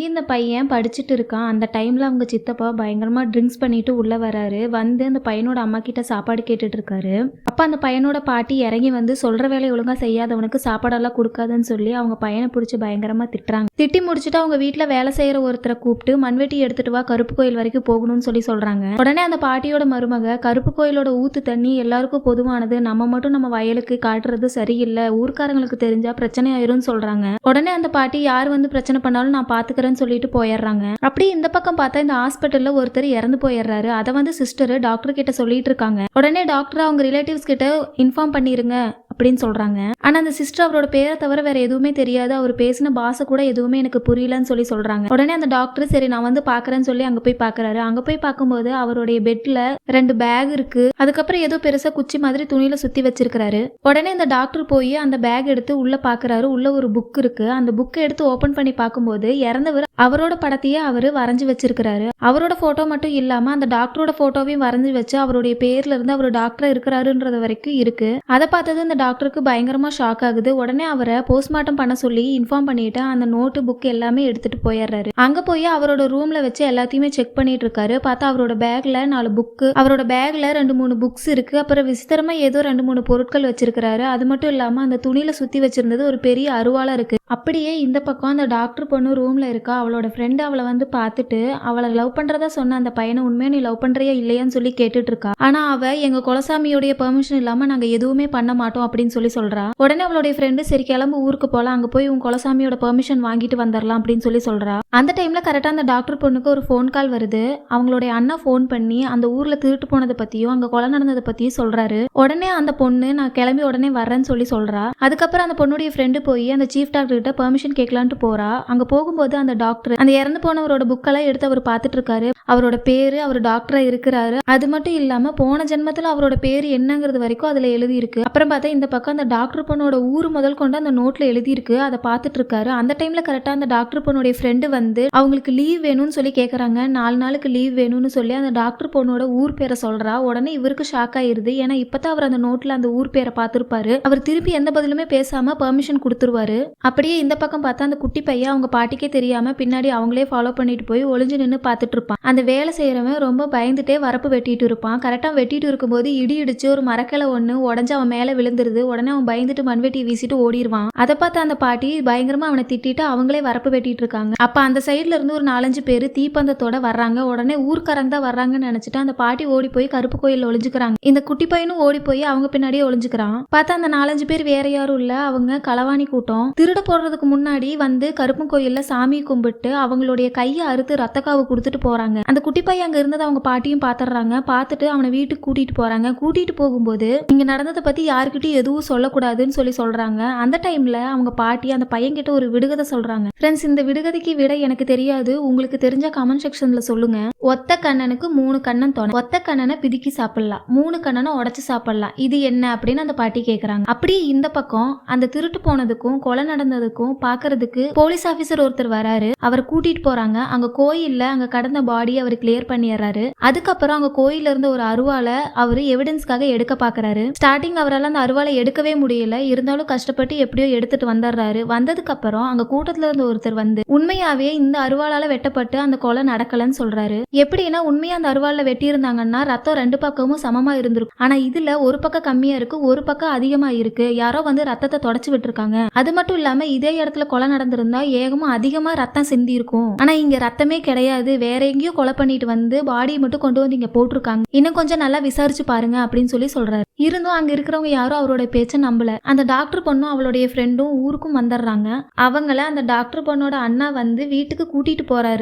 இங்கேயும் இந்த பையன் படிச்சுட்டு இருக்கான். அந்த டைம்ல அவங்க சித்தப்பா பயங்கரமா ட்ரிங்க்ஸ் பண்ணிட்டு உள்ள வராரு. வந்து அந்த பையனோட அம்மா கிட்ட சாப்பாடு கேட்டுட்டு இருக்காரு. அப்ப அந்த பையனோட பாட்டி இறங்கி வந்து சொல்ற வேலையை ஒழுங்கா செய்யாதவனுக்கு சாப்பாடெல்லாம் கொடுக்காதுன்னு சொல்லி அவங்க பையனை பிடிச்சி பயங்கரமா திட்டுறாங்க. திட்டி முடிச்சுட்டு அவங்க வீட்டுல வேலை செய்யற ஒருத்தரை கூப்பிட்டு மண்வெட்டி எடுத்துட்டு வா, கருப்பு கோயில் வரைக்கும் போகணும்னு சொல்லி சொல்றாங்க. உடனே அந்த பாட்டியோட மருமக, கருப்பு கோயிலோட ஊத்து தண்ணி எல்லாருக்கும் பொதுவானது, நம்ம மட்டும் நம்ம வயலுக்கு காட்டுறது சரியில்லை, ஊர்க்காரங்களுக்கு தெரிஞ்சா பிரச்சனை ஆயிரும்னு சொல்றாங்க. உடனே அந்த பாட்டி யார் வந்து பிரச்சனை பண்ணாலும் நான் பாத்துக்கிறேன்னு சொல்லிட்டு போயிடுறாங்க. அப்படி இந்த பக்கம் பார்த்தா இந்த ஹாஸ்பிட்டல்ல ஒருத்தர் இறந்து போயிடுறாரு. அதை வந்து சிஸ்டர் டாக்டர் கிட்ட சொல்லிட்டு இருக்காங்க. உடனே டாக்டர் அவங்க ரிலேட்டிவ்ஸ் கிட்ட இன்ஃபார்ம் பண்ணிருங்க அப்படின்னு சொல்றாங்க. ஆனா அந்த சிஸ்டர் அவரோட பேரை தவிர வேற எதுவுமே தெரியாது, அவர் பேசின பாச கூட எதுவுமே எனக்கு புரியலன்னு சொல்லி சொல்றாங்க. உடனே அந்த டாக்டர் சரி நான் வந்து பாக்குறேன்னு சொல்லி அங்க போய் பாக்குறாரு. அங்க போய் பார்க்கும்போது அவருடைய பெட்ல 2 பேக் இருக்கு. அதுக்கப்புறம் ஏதோ பெருசா குச்சி மாதிரி துணியில சுத்தி வச்சிருக்காரு. உடனே இந்த டாக்டர் போய் அந்த பேக் எடுத்து உள்ள பாக்குறாரு. உள்ள ஒரு புக் இருக்கு. அந்த புக்கை எடுத்து ஓபன் பண்ணி பார்க்கும்போது இறந்தவர் அவரோட படத்தையே அவரு வரைஞ்சு வச்சிருக்காரு. அவரோட போட்டோ மட்டும் இல்லாம அந்த டாக்டரோட போட்டோவையும் வரைஞ்சு வச்சு அவருடைய பேர்ல இருந்து அவர் டாக்டரா இருக்கிறாருன்றது வரைக்கும் இருக்கு. அதை பார்த்தது இந்த டாக்டருக்கு பயங்கரமா ஷாக் ஆகுது. உடனே அவரை போஸ்ட்மார்ட்டம் பண்ண சொல்லி இன்ஃபார்ம் பண்ணிட்டு அந்த நோட்டு புக் எல்லாமே எடுத்துட்டு போயிடுறாரு. அங்க போய் அவரோட ரூம்ல வச்சு எல்லாத்தையுமே செக் பண்ணிட்டு இருக்காரு. பார்த்தா அவரோட பேக்ல 4 புக்கு, அவரோட பேக்ல 2-3 புக்ஸ் இருக்கு. அப்புறம் விசித்திரமா ஏதோ 2-3 பொருட்கள் வச்சிருக்காரு. அது மட்டும் இல்லாம அந்த துணியில சுத்தி வச்சிருந்தது ஒரு பெரிய அருவாளா இருக்கு. அப்படியே இந்த பக்கம் அந்த டாக்டர் பொண்ணு ரூம்ல இருக்கா. அவளோட ஃப்ரெண்டு அவளை வந்து பார்த்துட்டு அவளை லவ் பண்றதா சொன்ன அந்த பையனை உண்மையா நீ லவ் பண்றியா இல்லையான்னு சொல்லி கேட்டுட்டு இருக்கா. ஆனா அவ எங்க குலசாமியோடைய பெர்மிஷன் இல்லாம நாங்க எதுவுமே பண்ண மாட்டோம் அப்படின்னு சொல்லி சொல்றா. உடனே அவளுடைய ஃப்ரெண்டு சரி கிளம்பு ஊருக்கு போலாம், அங்க போய் உன் குலசாமியோட பெர்மிஷன் வாங்கிட்டு வந்துடலாம் அப்படின்னு சொல்லி சொல்றா. அந்த டைம்ல கரெக்டா அந்த டாக்டர் பொண்ணுக்கு ஒரு ஃபோன் கால் வருது. அவங்களுடைய அண்ணா ஃபோன் பண்ணி அந்த ஊர்ல திருட்டு போனதை பத்தியும் அங்க கொலை நடந்ததை பத்தியும் சொல்றாரு. உடனே அந்த பொண்ணு நான் கிளம்பி உடனே வர்றேன்னு சொல்லி சொல்றா. அதுக்கப்புறம் அந்த பொண்ணுடைய ஃப்ரெண்டு போய் அந்த சீஃப் டாக்டர் கிட்ட பெர்மிஷன் கேட்கலான்ட்டு போறா. அங்க போகும்போது அந்த டாக்டர் அந்த இறந்து போனவரோட புக்கெல்லாம் எடுத்து அவர் பார்த்துட்டு இருக்காரு. அவரோட பேரு, அவர் டாக்டரா இருக்கிறாரு. அது மட்டும் இல்லாம போன ஜென்மத்துல அவரோட பேரு என்னங்கிறது வரைக்கும் அதுல எழுதி இருக்கு. அப்புறம் பார்த்தா இந்த பக்கம் அந்த டாக்டர் பொண்ணோட ஊர் முதல் கொண்டு அந்த நோட்ல எழுதி இருக்கு. அதை பார்த்துட்டு இருக்காரு. அந்த டைம்ல கரெக்டா அந்த டாக்டர் பொண்ணுடைய ஃப்ரெண்டு வந்து அவங்களுக்கு லீவ் வேணும்னு சொல்லி கேக்குறாங்க. 4 நாளுக்கு லீவ் வேணும்னு சொல்லி அந்த டாக்டர் பொண்ணோட ஊர் பேரை சொல்றா. உடனே இவருக்கு ஷாக் ஆயிருது. ஏன்னா இப்பதான் அவர் அந்த நோட்ல அந்த ஊர் பேரை பார்த்திருப்பாரு. அவர் திருப்பி எந்த பதிலுமே பேசாம பெர்மிஷன் கொடுத்துருவாரு. அப்படியே இந்த பக்கம் பார்த்தா அந்த குட்டி பையன் அவங்க பாட்டிக்கே தெரியாம பின்னாடி அவங்களே ஃபாலோ பண்ணிட்டு போய் ஒளிஞ்சு நின்று பார்த்துட்டு இருப்பான். அந்த வேலை செய்யறவன் ரொம்ப பயந்துட்டே வரப்பு வெட்டிட்டு இருப்பான். கரெக்டா வெட்டிட்டு இருக்கும்போது இடி இடிச்சு ஒரு மரக்கிளை ஒண்ணு உடஞ்சு அவன் மேல விழுந்துருது. உடனே அவன் பயந்துட்டு மண்வெட்டி வீசிட்டு ஓடிடுவான். அதை பார்த்து அந்த பாட்டி பயங்கரமா அவனை திட்டிட்டு அவங்களே வரப்பு வெட்டிட்டு இருக்காங்க. அப்ப அந்த சைட்ல இருந்து ஒரு 4-5 பேரு தீப்பந்தத்தோட வர்றாங்க. உடனே ஊர்க்காரங்க தான் வர்றாங்கன்னு நினைச்சிட்டு அந்த பாட்டி ஓடி போய் கருப்பு கோயில்ல ஒளிஞ்சுக்கிறாங்க. இந்த குட்டி பையனும் ஓடி போய் அவங்க பின்னாடியே ஒளிஞ்சுக்கிறான். பார்த்தா அந்த 4-5 பேர் வேற யாரும் இல்ல, அவங்க களவாணி கூட்டம். திருட போடுறதுக்கு முன்னாடி வந்து கருப்பு கோயில்ல சாமி கும்பிட்டு அவங்களுடைய கையை அறுத்து ரத்தக்காவு கொடுத்துட்டு போறாங்க. அந்த குட்டி பையன் அங்க இருந்தது அவங்க பாட்டியும் பாத்துறாங்க. பார்த்துட்டு அவனை வீட்டுக்கு கூட்டிட்டு போறாங்க. கூட்டிட்டு போகும்போது இங்க நடந்ததை பத்தி யாருக்கிட்டையும் எதுவும் சொல்லக்கூடாதுன்னு சொல்லி சொல்றாங்க. அந்த டைம்ல அவங்க பாட்டி அந்த பையன் கிட்ட ஒரு விடுகதை சொல்றாங்க. ஃப்ரெண்ட்ஸ், இந்த விடுகதைக்கு விட எனக்கு தெரியாது, உங்களுக்கு தெரிஞ்ச கமெண்ட் செக்ஷன்ல சொல்லுங்க. ஒத்த கண்ணனுக்கு 3 கண்ணன் தோணும், ஒத்த கண்ணனை பிதுக்கி சாப்பிடலாம், 3 கண்ணனை உடைச்சு சாப்பிடலாம், இது என்ன அப்படின்னு அந்த பாட்டி கேக்குறாங்க. அப்படியே இந்த பக்கம் அந்த திருட்டு போனதுக்கும் கொலை நடந்ததுக்கும் பாக்குறதுக்கு போலீஸ் ஆபீசர் ஒருத்தர் வராரு. அவர் கூட்டிட்டு போறாங்க. அங்க கோயில்ல அங்க கடந்த பாடி அவர் கிளியர் பண்ணிடுறாரு. அதுக்கப்புறம் அங்க கோயில்ல இருந்த ஒரு அருவாளை அவரு எவிடன்ஸ்க்காக எடுக்க பாக்குறாரு. ஸ்டார்டிங் அவரால் அந்த அருவாளை எடுக்கவே முடியல. இருந்தாலும் கஷ்டப்பட்டு எப்படியோ எடுத்துட்டு வந்துடுறாரு. வந்ததுக்கு அப்புறம் அங்க கூட்டத்துல இருந்த ஒருத்தர் வந்து உண்மையாவே இந்த அருவாளால வெட்டப்பட்டு அந்த கொலை நடக்கலன்னு சொல்றாரு. எப்படின்னா உண்மையா அந்த அருவாள்ல வெட்டி இருந்தாங்கன்னா ரத்தம் 2 பக்கமும் சமமா இருந்திருக்கும். ஆனா இதுல ஒரு பக்கம் கம்மியா இருக்கு, ஒரு பக்கம் அதிகமா இருக்கு. யாரோ வந்து ரத்தத்தை தொடச்சு விட்டுருக்காங்க. அது மட்டும் இல்லாம இதே இடத்துல கொலை நடந்திருந்தா ஏகமா அதிகமா ரத்தம் சிந்தி இருக்கும். ஆனா இங்க ரத்தமே கிடையாது, வேற எங்கேயோ கொலை பண்ணிட்டு வந்து பாடியை மட்டும் கொண்டு வந்து இங்க போட்டிருக்காங்க, இன்னும் கொஞ்சம் நல்லா விசாரிச்சு பாருங்க அப்படின்னு சொல்லி சொல்றாரு. இருந்தும் அங்க இருக்கிறவங்க யாரும் அவரோட பேச்ச நம்பல. அந்த டாக்டர் பொண்ணும் அவளுடைய ஃப்ரெண்டும் ஊருக்கும் வந்துடுறாங்க. அவங்கள அந்த டாக்டர் பொண்ணோட அண்ணா வந்து வீட்டுக்கு கூட்டிட்டு போறாரு.